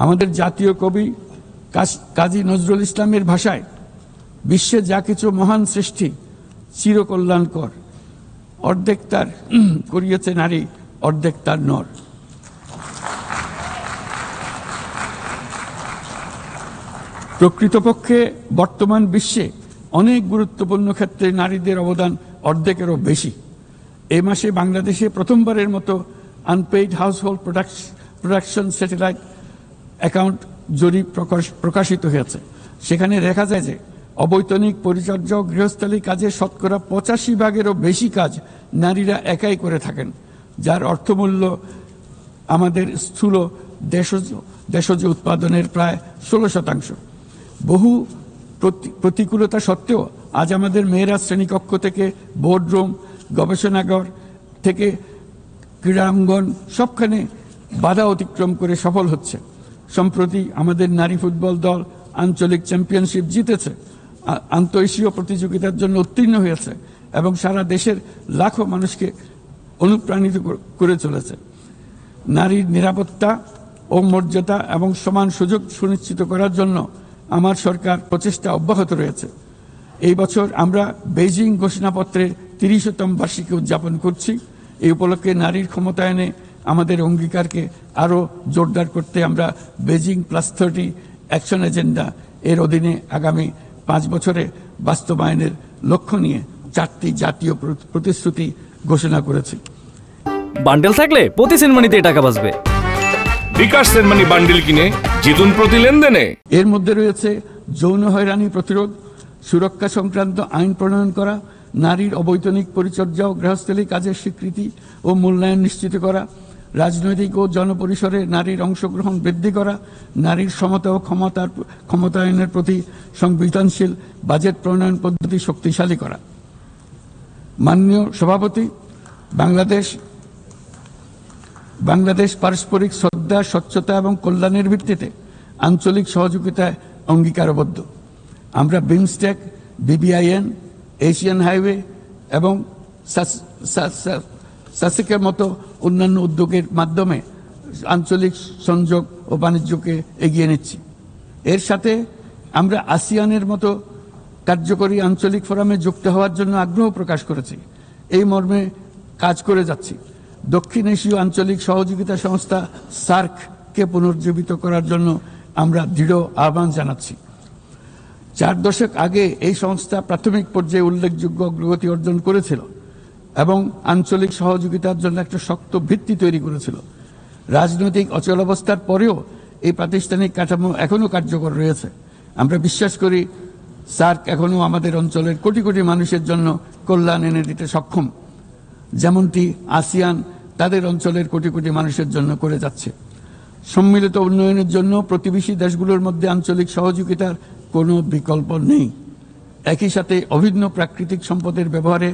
আমাদের জাতীয় কবি কাজী নজরুল ইসলামের ভাষায় বিশ্বে যা কিছু মহান সৃষ্টি চিরকল্যাণকর, অর্ধেক তার করিয়েছে নারী, অর্ধেক তার নর। প্রকৃতপক্ষে বর্তমান বিশ্বে অনেক গুরুত্বপূর্ণ ক্ষেত্রে নারীদের অবদান অর্ধেকেরও বেশি। এই মাসে বাংলাদেশে প্রথমবারের মতো unpaid household production satellite account জরিপ প্রকাশিত হয়েছে। সেখানে দেখা যায় যে অবৈতনিক পরিচর্যা ও গৃহস্থালী কাজে শতকরা 85% বেশি কাজ নারীরা একাই করে থাকেন, যার অর্থমূল্য আমাদের স্থূল দেশজ উৎপাদনের প্রায় 16%। বহু প্রতিকূলতা সত্ত্বেও আজ আমাদের মেয়েরা শ্রেণীকক্ষ থেকে বোর্ডরুম, গবেষণাগার থেকে ক্রীড়াঙ্গন সবখানে বাধা অতিক্রম করে সফল হচ্ছে। সম্প্রতি আমাদের নারী ফুটবল দল আঞ্চলিক চ্যাম্পিয়নশিপ জিতেছে, আন্তঃএশীয় প্রতিযোগিতার জন্য উত্তীর্ণ হয়েছে এবং সারা দেশের লাখো মানুষকে অনুপ্রাণিত করে চলেছে। নারীর নিরাপত্তা ও মর্যাদা এবং সমান সুযোগ সুনিশ্চিত করার জন্য আমার সরকার প্রচেষ্টা অব্যাহত রয়েছে। এই বছর আমরা বেইজিং ঘোষণাপত্রের 30তম বার্ষিকী উদযাপন করছি। এই উপলক্ষে নারীর ক্ষমতায়নে আমাদের অঙ্গীকারকে আরও জোরদার করতে আমরা বেইজিং +30 অ্যাকশন এজেন্ডা এর অধীনে আগামী 5 বছরে বাস্তবায়নের লক্ষ্য নিয়ে 4টি জাতীয় প্রতিশ্রুতি ঘোষণা করেছি। বান্ডেল থাকলে প্রতি সেনমানিতে টাকা বাঁচবে। বিকাশ সেনমানি বান্ডেল কিনে জিতুন প্রতি লেনদেনে। এর মধ্যে রয়েছে যৌন হয়রানি প্রতিরোধ, সুরক্ষা সংক্রান্ত আইন প্রণয়ন করা, নারীর অবৈতনিক পরিচর্যা ও গৃহস্থলী কাজের স্বীকৃতি ও মূল্যায়ন নিশ্চিত করা, রাজনৈতিক ও জনপরিসরে নারীর অংশগ্রহণ বৃদ্ধি করা, নারীর সমতা ও ক্ষমতায়নের প্রতি সংবেদনশীল বাজেট প্রণয়ন পদ্ধতি শক্তিশালী করা। মাননীয় সভাপতি, বাংলাদেশ পারস্পরিক শ্রদ্ধা, স্বচ্ছতা এবং কল্যাণের ভিত্তিতে আঞ্চলিক সহযোগিতায় অঙ্গীকারবদ্ধ। আমরা বিমস্টেক, BBIN, এশিয়ান হাইওয়ে এবং সাসেকের মতো অন্যান্য উদ্যোগের মাধ্যমে আঞ্চলিক সংযোগ ও বাণিজ্যকে এগিয়ে নিচ্ছি। এর সাথে আমরা আসিয়ানের মতো কার্যকরী আঞ্চলিক ফোরামে যুক্ত হওয়ার জন্য আগ্রহ প্রকাশ করেছি। এই মর্মে কাজ করে যাচ্ছি। দক্ষিণ এশীয় আঞ্চলিক সহযোগিতা সংস্থা SAARC-কে পুনর্জীবিত করার জন্য আমরা দৃঢ় আহ্বান জানাচ্ছি। 4 দশক আগে এই সংস্থা প্রাথমিক পর্যায়ে উল্লেখযোগ্য অগ্রগতি অর্জন করেছিল এবং আঞ্চলিক সহযোগিতার জন্য একটা শক্ত ভিত্তি তৈরি করেছিল। রাজনৈতিক অচলাবস্থার পরেও এই প্রাতিষ্ঠানিক কাঠামো এখনও কার্যকর রয়েছে। আমরা বিশ্বাস করি SAARC এখনও আমাদের অঞ্চলের কোটি কোটি মানুষের জন্য কল্যাণ এনে দিতে সক্ষম, যেমনটি আসিয়ান তাদের অঞ্চলের কোটি কোটি মানুষের জন্য করে যাচ্ছে। সম্মিলিত উন্নয়নের জন্য প্রতিবেশী দেশগুলোর মধ্যে আঞ্চলিক সহযোগিতার কোনো বিকল্প নেই। একই সাথে অভিন্ন প্রাকৃতিক সম্পদের ব্যবহারে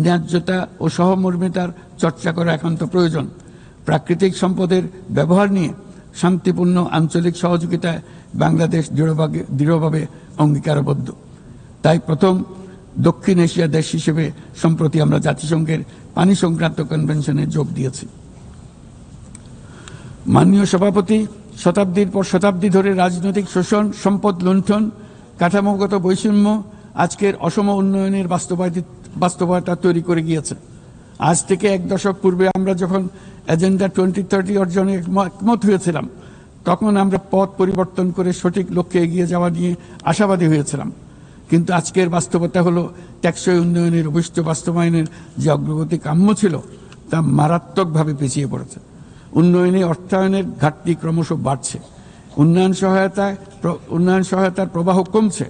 ন্যায্যতা ও সহমর্মিতার চর্চা করা একান্ত প্রয়োজন। প্রাকৃতিক সম্পদের ব্যবহার নিয়ে শান্তিপূর্ণ আঞ্চলিক সহযোগিতায় বাংলাদেশ দৃঢ়ভাবে অঙ্গীকারবদ্ধ। তাই প্রথম দক্ষিণ এশিয়া দেশ হিসেবে সম্প্রতি আমরা জাতিসংঘের পানি সংক্রান্ত কনভেনশনে যোগ দিয়েছি। মাননীয় সভাপতি, শতাব্দীর পর শতাব্দী ধরে রাজনৈতিক শোষণ, সম্পদ লুণ্ঠন, কাঠামোগত বৈষম্য আজকের অসম উন্নয়নের বাস্তবতা তৈরি করে গিয়েছে। আজ থেকে 1 দশক পূর্বে আমরা যখন এজেন্ডা 2030 অর্জনে একমত হয়েছিলাম, তখন আমরা পথ পরিবর্তন করে সঠিক লক্ষ্যে এগিয়ে যাওয়া নিয়ে আশাবাদী হয়েছিলাম। কিন্তু আজকের বাস্তবতা হলো টেকসই উন্নয়নের অভিষ্ট বাস্তবায়নের যে অগ্রগতি কাম্য ছিল তা মারাত্মকভাবে পিছিয়ে পড়েছে। উন্নয়নে অর্থায়নের ঘাটতি ক্রমশ বাড়ছে। উন্নয়ন সহায়তার প্রবাহ কমছে।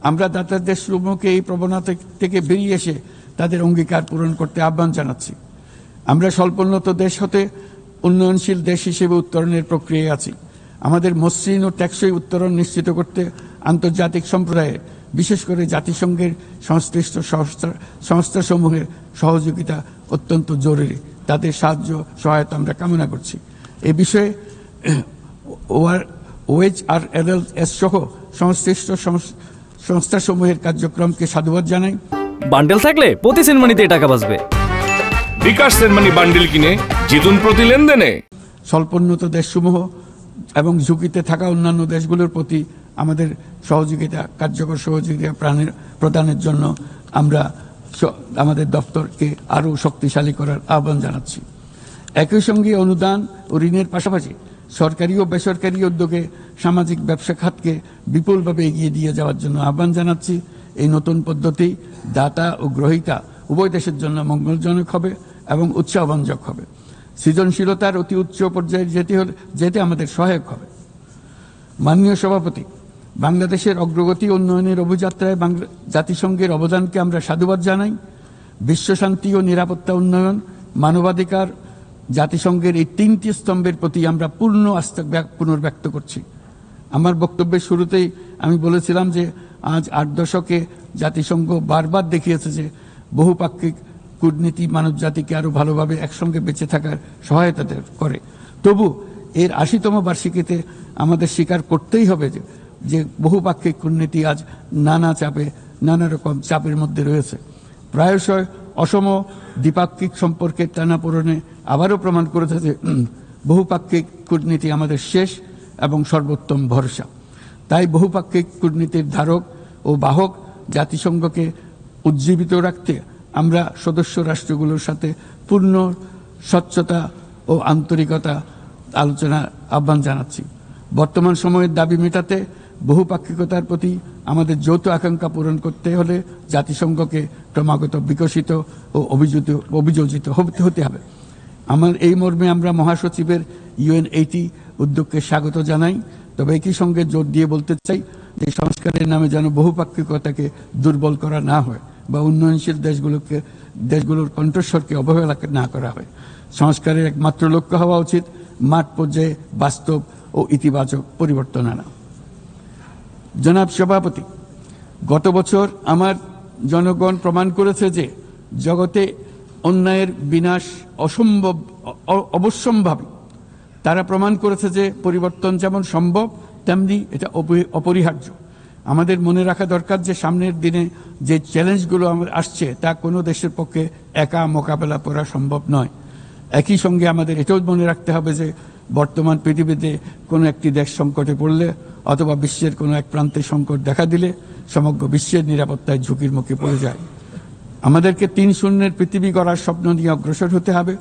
আমরা দাতাদের সমূহকে এই প্রবণতা থেকে বেরিয়ে এসে তাদের অঙ্গীকার পূরণ করতে আহ্বান জানাচ্ছি। আমরা স্বল্পোন্নত দেশ হতে উন্নয়নশীল দেশ হিসেবে উত্তরণের প্রক্রিয়ায় আছি। আমাদের মসৃণ ও টেকসই উত্তরণ নিশ্চিত করতে আন্তর্জাতিক সম্প্রদায়ের, বিশেষ করে জাতিসংঘের সংশ্লিষ্ট সংস্থাসমূহের সহযোগিতা অত্যন্ত জরুরি। তাদের সাহায্য সহায়তা আমরা কামনা করছি। এ বিষয়ে OHRLS সহ সংশ্লিষ্ট সংস্থাসমূহের কার্যক্রমকে সাধুবাদ জানাই। বান্ডেল থাকলে প্রতি সেনমানিতে টাকা বাঁচবে। বিকাশ সেনমানি বান্ডেল কিনে জিতুন প্রতি লেনদেনে। স্বল্পোন্নত দেশসমূহ এবং ঝুঁকিতে থাকা অন্যান্য দেশগুলোর প্রতি আমাদের সহযোগিতা, কার্যকর সহযোগিতা প্রদানের জন্য আমরা আমাদের দপ্তরকে আরও শক্তিশালী করার আহ্বান জানাচ্ছি। একই সঙ্গে অনুদান ও ঋণের পাশাপাশি সরকারি ও বেসরকারি উদ্যোগে সামাজিক ব্যবসা খাতকে বিপুলভাবে এগিয়ে দিয়ে যাওয়ার জন্য আহ্বান জানাচ্ছি। এই নতুন পদ্ধতি দাতা ও গ্রহীতা উভয় দেশের জন্য মঙ্গলজনক হবে এবং উৎসাহব্যঞ্জক হবে। সৃজনশীলতার অতি উচ্চ পর্যায়ে যেতে আমাদের সহায়ক হবে। মাননীয় সভাপতি, বাংলাদেশের অগ্রগতি উন্নয়নের অভিযাত্রায় জাতিসংঘের অবদানকে আমরা সাধুবাদ জানাই। বিশ্বশান্তি ও নিরাপত্তা উন্নয়ন, মানবাধিকার, জাতিসংঘের এই 3টি স্তম্ভের প্রতি আমরা পূর্ণ আস্থা পুনর্ব্যক্ত করছি। আমার বক্তব্যের শুরুতেই আমি বলেছিলাম যে আজ 8 দশকে জাতিসংঘ বারবার দেখিয়েছে যে বহুপাক্ষিক কূটনীতি মানব জাতিকে আরও ভালোভাবে একসঙ্গে বেঁচে থাকার সহায়তা করে। তবু এর 80তম বার্ষিকীতে আমাদের স্বীকার করতেই হবে যে বহুপাক্ষিক কূটনীতি আজ নানা রকম চাপের মধ্যে রয়েছে। প্রায়শই অসম দ্বিপাক্ষিক সম্পর্কের টানাপোড়েনে আবারও প্রমাণ করেছে যে বহুপাক্ষিক কূটনীতি আমাদের শেষ এবং সর্বোত্তম ভরসা। তাই বহুপাক্ষিক কূটনীতির ধারক ও বাহক জাতিসংঘকে উজ্জীবিত রাখতে আমরা সদস্য রাষ্ট্রগুলোর সাথে পূর্ণ স্বচ্ছতা ও আন্তরিকতা আলোচনার আহ্বান জানাচ্ছি। বর্তমান সময়ের দাবি মেটাতে বহুপাক্ষিকতার প্রতি আমাদের যৌথ আকাঙ্ক্ষা পূরণ করতে হলে জাতিসংঘকে ক্রমাগত বিকশিত ও অভিযোজিত হতে হবে। আমার এই মর্মে আমরা মহাসচিবের UN80 উদ্যোগকে স্বাগত জানাই। তবে একই সঙ্গে জোর দিয়ে বলতে চাই যে সংস্কারের নামে যেন বহুপাক্ষিকতাকে দুর্বল করা না হয় বা উন্নয়নশীল দেশগুলোর কণ্ঠস্বরকে অবহেলা না করা হয়। সংস্কারের একমাত্র লক্ষ্য হওয়া উচিত মাঠ পর্যায়ে বাস্তব ও ইতিবাচক পরিবর্তন আনা। জনাব সভাপতি, গত বছর আমার জনগণ প্রমাণ করেছে যে জগতে অন্যায়ের বিনাশ অবশ্যম্ভাবী। তারা প্রমাণ করেছে যে পরিবর্তন যেমন সম্ভব তেমনি এটা অপরিহার্য। আমাদের মনে রাখা দরকার যে সামনের দিনে যে চ্যালেঞ্জগুলো আমার আসছে তা কোনো দেশের পক্ষে একা মোকাবেলা করা সম্ভব নয়। একই সঙ্গে আমাদের এটাও মনে রাখতে হবে যে বর্তমান পৃথিবীতে কোনো একটি দেশ সংকটে পড়লে অথবা বিশ্বের কোনো এক প্রান্তে সংকট দেখা দিলে সমগ্র বিশ্বের নিরাপত্তায় ঝুঁকির মুখে পড়ে যায়। আমাদেরকে 3-0 পৃথিবী গড়ার স্বপ্ন নিয়ে অগ্রসর হতে হবে।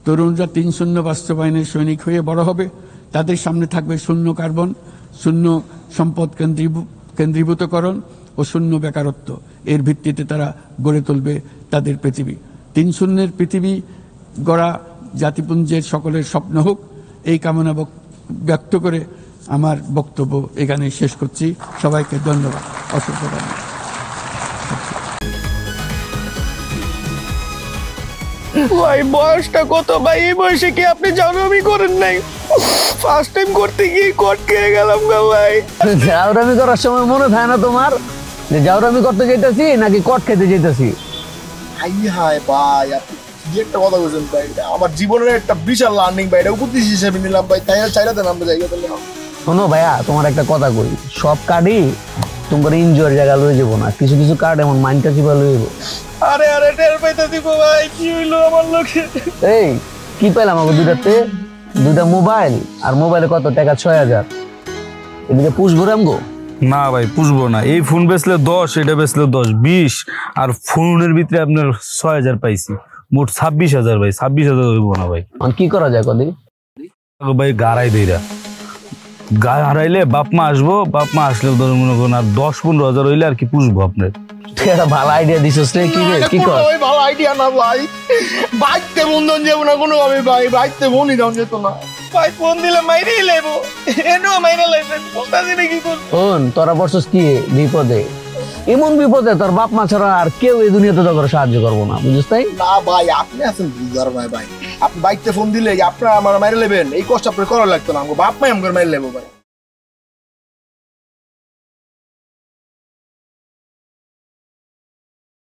তরুণরা 3-0 বাস্তবায়নের সৈনিক হয়ে বড় হবে। তাদের সামনে থাকবে শূন্য কার্বন, শূন্য সম্পদ কেন্দ্রীভূতকরণ ও শূন্য বেকারত্ব। এর ভিত্তিতে তারা গড়ে তুলবে তাদের পৃথিবী। 3-0 পৃথিবী গড়া জাতিপুঞ্জের সকলের স্বপ্ন হোক, এই কামনা ব্যক্ত করে আমার বক্তব্য এখানে শেষ করছি। সবাইকে ধন্যবাদ, অসংখ্য ধন্যবাদ। ভাই বয়সটা কত ভাই? এই বয়সে কি আপনি জাউরামি করেন নাই? ফার্স্ট টাইম করতে গিয়ে কট খেয়ে গেলাম গা ভাই। জাউরামি করার সময় মনে থাকে না তোমার যে জাউরামি করতে যেতেছি নাকি কট খেতে যেতেছি? হাই ভাই, আপনি কি একটা কথা বলছেন ভাই, আমার জীবনের একটা বিশাল লার্নিং ভাই, এটা উপদেশ হিসেবে নিলাম ভাই। তাই চাইলে দেন আমরা জায়গা দিলে। শোনো ভাইয়া, তোমার একটা কথা কই, সব কার্ডই তোমার এনজয়ের জায়গা লয়ে যাবো না, কিছু কিছু কার্ড এমন মাইন্ডটা চিপা লয়ে যাবো। আরে টের পাইতে দিব ভাই, কি হইলো আমার লোকে? এই কি পাইলাম আমাকে দুইটা মোবাইল, আর মোবাইলে কত টাকা? 6000। এদিকে পুষবো রামগো? না ভাই পুষবো না। এই ফোন বেচলে 10, এটা বেচলে 10, 20, আর ফোনের ভিতরে আপনার 6000 পাইছি, মোট 26000 ভাই। 26000 হইব না ভাই। কি করা যায় কদি? ভাই গাড়াই দেইরা গায়ে হারাইলে বাপ মা আসবো, বাপ মা আসলে ধরুন মনে করুন আর 10-15 হাজার হইলে আর কি পুষবো আপনার। একটা ভালো আইডিয়া দিছিস রে। কি রে, কি কর? ভালো আইডিয়া না ভাই, বাইকতে বন্ধন যাবো না কোনো ভাবে ভাই, বাইকতে বন্ধই দাম যেত না ভাই। ফোন দিলে মাইরেই লাইবো, এনো মাইরে লাইবে, বলতাছি না কি করব। শোন, তোরা বসছিস কি বিপদে, এমন বিপদে তোর বাপ মা ছাড়া আর কেউ এই দুনিয়াতে তোর সাহায্য করবো না, বুঝিস তাই না ভাই? আপনি আছেন বুঝার ভাই, ভাই আপনি বাইকতে ফোন দিলে আপনার আমার মাইরে লেবেন, এই কষ্ট আপনার করা লাগতো না। বাপ মাই আমার মাইরে লেবো ভাই।